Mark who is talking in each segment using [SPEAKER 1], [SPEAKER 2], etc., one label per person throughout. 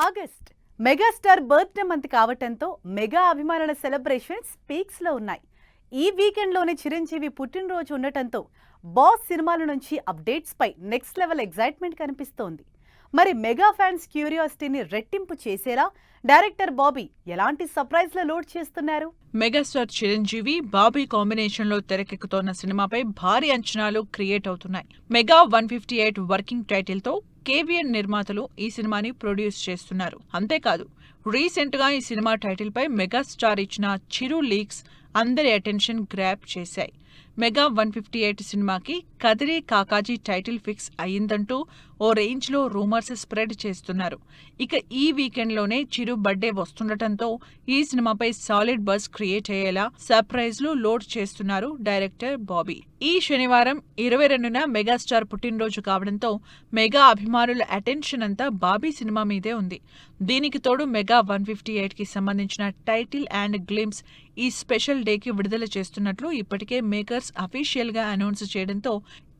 [SPEAKER 1] August megastar birthday month కావటంతో mega అభిమానుల celebrations peaks లో ఉన్నాయి. ఈ వీకెండ్ లోనే చిరంజీవి పుట్టినరోజు ఉండటంతో బాస్ సినిమాల నుంచి అప్డేట్స్ పై నెక్స్ట్ లెవెల్ ఎగ్జైట్మెంట్ కనిపిస్తోంది. మరి మెగా ఫ్యాన్స్ క్యూరియాసిటీని రెట్టింపు చేసేలా డైరెక్టర్ బాబీ ఎలాంటి సర్ప్రైజ్ల లోడ్ చేస్తున్నారు?
[SPEAKER 2] మెగాస్టార్ చిరంజీవి బాబీ కాంబినేషన్ లో తెరకెక్కుతోన్న సినిమాపై భారీ అంచనాలు క్రియేట్ అవుతున్నాయి. మెగా 158 వర్కింగ్ టైటిల్ తో కేవీఎన్ నిర్మాతలు ఈ సినిమాని ప్రొడ్యూస్ చేస్తున్నారు. అంతేకాదు, రీసెంట్ గా ఈ సినిమా టైటిల్ పై మెగాస్టార్ ఇచ్చిన చిరు లీక్స్ అందరి అటెన్షన్ గ్రాబ్ చేశాయి. మెగా 158 సినిమాకి కదిరి కాకాజీ టైటిల్ ఫిక్స్ అయ్యిందంటూ ఓ రేంజ్ లో రూమర్స్ స్ప్రెడ్ చేస్తున్నారు. ఇక ఈ వీకెండ్ లోనే చిరు బర్త్డే వస్తుండటంతో ఈ సినిమాపై సాలిడ్ బజ్ క్రియేట్ అయ్యేలా సర్ప్రైజ్లు లోడ్ చేస్తున్నారు డైరెక్టర్ బాబీ. ఈ శనివారం 22న మెగాస్టార్ పుట్టినరోజు కావడంతో మెగా అభిమానుల అటెన్షన్ అంతా బాబీ సినిమా మీదే ఉంది. దీనికి తోడు మెగా 158 కి సంబంధించిన టైటిల్ అండ్ గ్లిమ్స్ ఈ స్పెషల్ డేకి విడుదల చేస్తున్నట్లు ఇప్పటికే మేకర్స్ అఫీషియల్ గా అనౌన్స్ చేయడంతో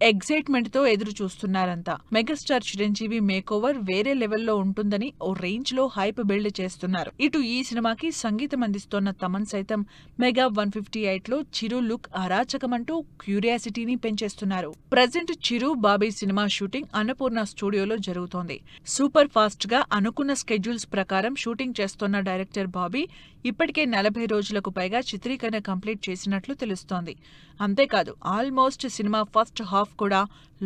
[SPEAKER 2] ఎగ్జైట్మెంట్ తో ఎదురు చూస్తున్నారంతా. మెగాస్టార్ చిరంజీవి మేకోవర్ వేరే లెవెల్లో ఉంటుందని ఓ రేంజ్ లో హైప్ బిల్డ్ చేస్తున్నారు. ఇటు ఈ సినిమాకి సంగీతం అందిస్తోన్న తమన్ సైతం మెగా 158 లో చిరు లుక్ అరాచకమంటూ క్యూరియాసిటీని పెంచేస్తున్నారు. ప్రజెంట్ చిరు బాబీ సినిమా షూటింగ్ అన్నపూర్ణ స్టూడియోలో జరుగుతోంది. సూపర్ ఫాస్ట్ గా అనుకున్న స్కెడ్యూల్స్ ప్రకారం షూటింగ్ చేస్తోన్న డైరెక్టర్ బాబీ ఇప్పటికే 40 రోజులకు పైగా చిత్రీకరణ కంప్లీట్ చేసినట్లు తెలుస్తోంది. అంతేకాదు, ఆల్మోస్ట్ సినిమా ఫస్ట్ హాఫ్ కూడా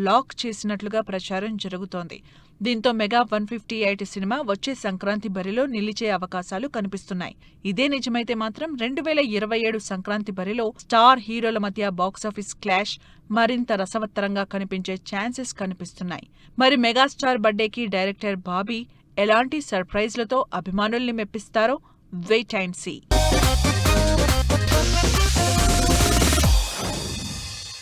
[SPEAKER 2] లాక్ చేసినట్లుగా ప్రచారం జరుగుతోంది. దీంతో మెగా 158 సినిమా వచ్చే సంక్రాంతి బరిలో నిలిచే అవకాశాలు కనిపిస్తున్నాయి. ఇదే నిజమైతే మాత్రం 2027 సంక్రాంతి బరిలో స్టార్ హీరోల మధ్య బాక్సాఫీస్ క్లాష్ మరింత రసవత్తరంగా కనిపించే ఛాన్సెస్ కనిపిస్తున్నాయి. మరి మెగాస్టార్ బర్త్డేకి డైరెక్టర్ బాబీ ఎలాంటి సర్ప్రైజ్లతో అభిమానుల్ని మెప్పిస్తారో వెయిట్ అండ్ సీ.